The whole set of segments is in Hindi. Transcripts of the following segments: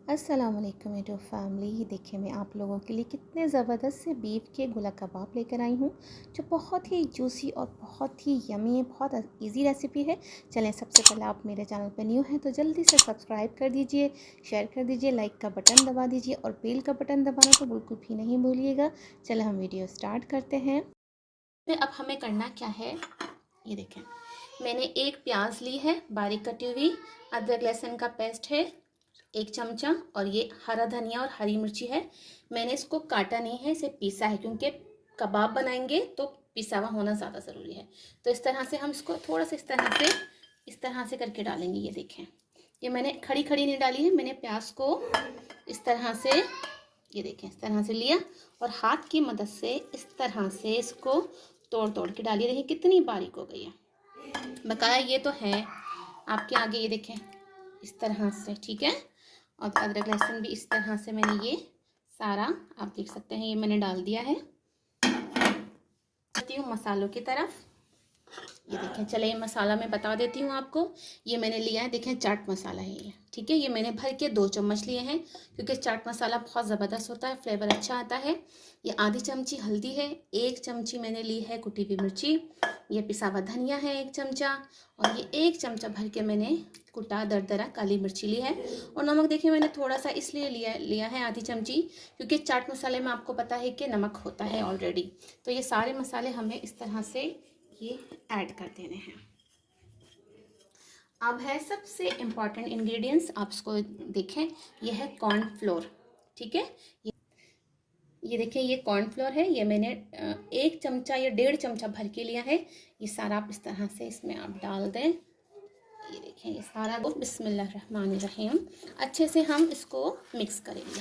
अस्सलाम वालेकुम मेरी फैमिली। देखिए मैं आप लोगों के लिए कितने ज़बरदस्त से बीफ के गोला कबाब लेकर आई हूँ, जो बहुत ही जूसी और बहुत ही यमी है। बहुत इजी रेसिपी है। चलें, सबसे पहले आप मेरे चैनल पर न्यू हैं तो जल्दी से सब्सक्राइब कर दीजिए, शेयर कर दीजिए, लाइक का बटन दबा दीजिए और बेल का बटन दबाना तो बिल्कुल भी नहीं भूलिएगा। चलें हम वीडियो स्टार्ट करते हैं। तो अब हमें करना क्या है, ये देखें, मैंने एक प्याज ली है बारीक कटी हुई, अदरक लहसुन का पेस्ट है 1 चमचा, और ये हरा धनिया और हरी मिर्ची है। मैंने इसको काटा नहीं है, इसे पीसा है, क्योंकि कबाब बनाएंगे तो पिसा हुआ होना ज़्यादा ज़रूरी है। तो इस तरह से हम इसको थोड़ा सा इस तरह से करके डालेंगे। ये देखें, ये मैंने खड़ी खड़ी नहीं डाली है, मैंने प्याज को इस तरह से, ये देखें, इस तरह से लिया और हाथ की मदद से इस तरह से इसको तोड़ तोड़ के डालिए। देखिए कितनी बारीक हो गई है। बकाया ये तो है आपके आगे, ये देखें इस तरह से, ठीक है। और अदरक लहसुन भी इस तरह से मैंने ये सारा, आप देख सकते हैं, ये मैंने डाल दिया है। आती हूँ मसालों की तरफ। ये देखें, चले ये मसाला मैं बता देती हूँ आपको। ये मैंने लिया है, देखें, चाट मसाला है ये, ठीक है। ये मैंने भर के 2 चम्मच लिए हैं, क्योंकि चाट मसाला बहुत ज़बरदस्त होता है, फ्लेवर अच्छा आता है। ये आधी चमची हल्दी है, 1 चमची मैंने ली है कुटी हुई मिर्ची, ये पिसा हुआ धनिया है 1 चमचा, और ये 1 चमचा भर के मैंने कुटा दरदरा काली मिर्ची ली है। और नमक देखिए मैंने थोड़ा सा इसलिए लिया है आधी चमची, क्योंकि चाट मसाले में आपको पता है कि नमक होता है ऑलरेडी। तो ये सारे मसाले हमें इस तरह से ये ऐड कर देने हैं। अब है सबसे इम्पॉर्टेंट इंग्रेडिएंट्स, आप इसको देखें, ये है कॉर्नफ्लोर, ठीक है। ये देखें, ये कॉर्नफ्लोर है, ये मैंने 1 चमचा या 1.5 चमचा भर के लिया है। ये सारा आप इस तरह से इसमें आप डाल दें। ये देखें, ये सारा बिस्मिल्लाहिर्रहमानिर्रहीम अच्छे से हम इसको मिक्स करेंगे।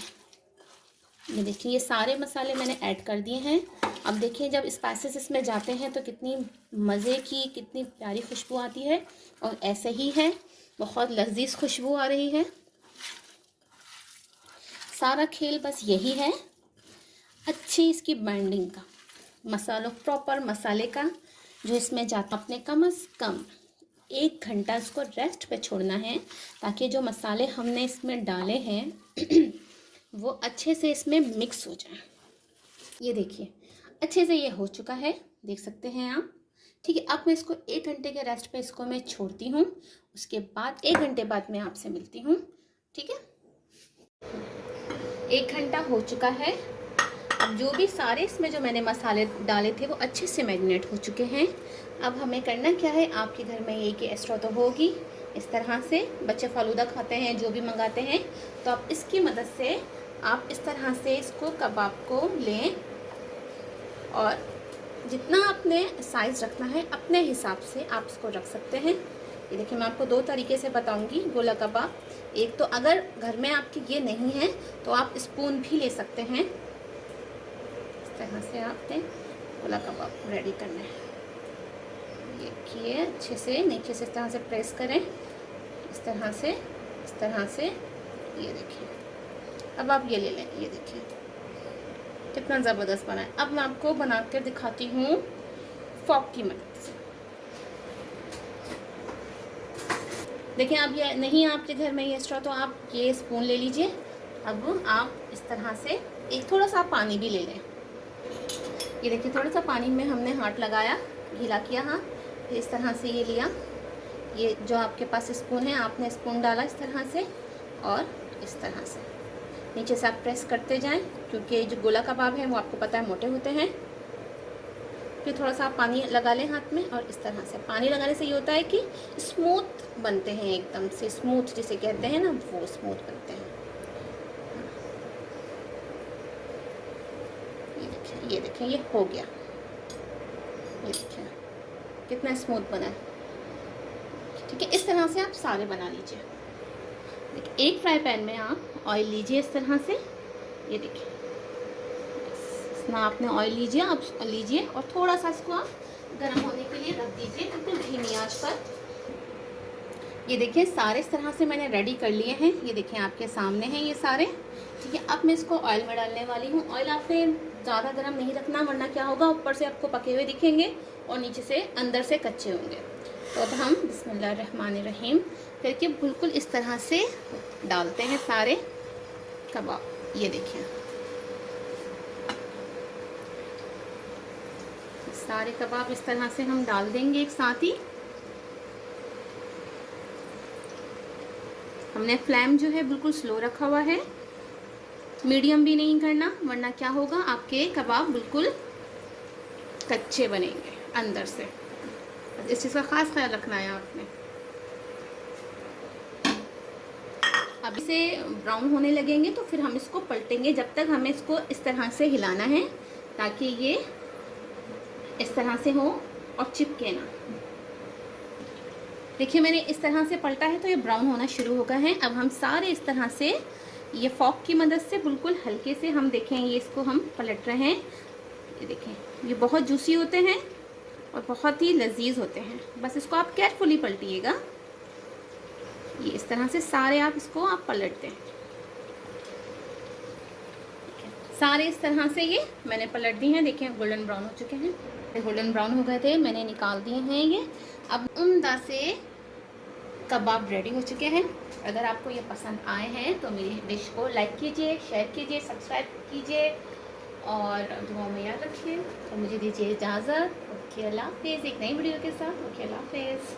ये देखिए, ये सारे मसाले मैंने ऐड कर दिए हैं। अब देखिए, जब स्पाइसेस इसमें जाते हैं तो कितनी मज़े की, कितनी प्यारी खुशबू आती है। और ऐसे ही है, बहुत लजीज खुशबू आ रही है। सारा खेल बस यही है, अच्छी इसकी बाइंडिंग का, मसालों प्रॉपर मसाले का जो इसमें जाता, अपने कम से कम 1 घंटा इसको रेस्ट पे छोड़ना है, ताकि जो मसाले हमने इसमें डाले हैं वो अच्छे से इसमें मिक्स हो जाए। ये देखिए अच्छे से ये हो चुका है, देख सकते हैं आप, ठीक है। अब मैं इसको 1 घंटे के रेस्ट पे इसको मैं छोड़ती हूँ। उसके बाद 1 घंटे बाद मैं आपसे मिलती हूँ, ठीक है। 1 घंटा हो चुका है। अब जो भी सारे इसमें जो मैंने मसाले डाले थे वो अच्छे से मैरिनेट हो चुके हैं। अब हमें करना क्या है, आपके घर में ये कि एस्ट्रो तो होगी, इस तरह से बच्चे फालूदा खाते हैं, जो भी मंगाते हैं, तो आप इसकी मदद से आप इस तरह से इसको कबाब को लें, और जितना आपने साइज़ रखना है अपने हिसाब से आप इसको रख सकते हैं। ये देखिए, मैं आपको 2 तरीके से बताऊंगी गोला कबाब। एक तो अगर घर में आपके ये नहीं है तो आप स्पून भी ले सकते हैं। इस तरह से आपने गोला कबाब रेडी करना है। देखिए अच्छे से नीचे से इस तरह से प्रेस करें, इस तरह से। ये देखिए, अब आप ये ले लें। ये देखिए कितना ज़बरदस्त बना है। अब मैं आपको बना कर दिखाती हूँ फॉक की मदद से। देखिए, अब ये नहीं है आपके घर में ये स्ट्रॉ, तो आप ये स्पून ले लीजिए। अब आप इस तरह से एक थोड़ा सा पानी भी ले लें। ये देखिए, थोड़ा सा पानी में हमने हाथ लगाया, गीला किया हाथ, फिर इस तरह से ये लिया। ये जो आपके पास स्पून है, आपने स्पून डाला इस तरह से, और इस तरह से नीचे से आप प्रेस करते जाएं, क्योंकि जो गोला कबाब है वो आपको पता है मोटे होते हैं। फिर थोड़ा सा आप पानी लगा लें हाथ में, और इस तरह से पानी लगाने से ये होता है कि स्मूथ बनते हैं, एकदम से स्मूथ जिसे कहते हैं ना, वो स्मूथ बनते हैं। ये देखें ये हो गया। ये देखें कितना स्मूथ बना है, ठीक है। इस तरह से आप सारे बना लीजिए। देखिए, एक फ्राई पैन में आप ऑयल लीजिए इस तरह से। ये देखिए, इसमें आपने ऑयल लीजिए, आप लीजिए, और थोड़ा सा इसको आप गर्म होने के लिए रख दीजिए, बिल्कुल धीमी आंच पर। ये देखिए, सारे इस तरह से मैंने रेडी कर लिए हैं। ये देखिए आपके सामने हैं ये सारे, ठीक है। अब मैं इसको ऑयल में डालने वाली हूँ। ऑयल आपने ज़्यादा गर्म नहीं रखना, वरना क्या होगा, ऊपर से आपको पके हुए दिखेंगे और नीचे से अंदर से कच्चे होंगे। तो अब हम बिस्मिल्लाहिर्रहमानिर्रहीम करके बिल्कुल इस तरह से डालते हैं सारे। कबाब। ये देखिए सारे कबाब इस तरह से हम डाल देंगे एक साथ ही। हमने फ्लेम जो है बिल्कुल स्लो रखा हुआ है, मीडियम भी नहीं करना, वरना क्या होगा आपके कबाब बिल्कुल कच्चे बनेंगे अंदर से। इस चीज़ का खास ख्याल रखना है आपने। अब इसे ब्राउन होने लगेंगे तो फिर हम इसको पलटेंगे, जब तक हमें इसको इस तरह से हिलाना है ताकि ये इस तरह से हो और चिपके ना। देखिए मैंने इस तरह से पलटा है तो ये ब्राउन होना शुरू हो गया है। अब हम सारे इस तरह से ये फॉक की मदद से बिल्कुल हल्के से हम देखें, ये इसको हम पलट रहे हैं। ये देखें ये बहुत जूसी होते हैं और बहुत ही लजीज होते हैं। बस इसको आप केयरफुली पलटिएगा। ये इस तरह से सारे आप इसको आप पलट दें। सारे इस तरह से ये मैंने पलट दिए हैं। देखिए गोल्डन ब्राउन हो चुके हैं, गोल्डन ब्राउन हो गए थे, मैंने निकाल दिए हैं ये। अब उम्दा से कबाब रेडी हो चुके हैं। अगर आपको ये पसंद आए हैं तो मेरी डिश को लाइक कीजिए, शेयर कीजिए, सब्सक्राइब कीजिए और दुआ में याद रखिए। तो मुझे दीजिए इजाज़त। ओके अल्लाह हाफिज़, एक नई वीडियो के साथ। ओके अल्लाह हाफिज़।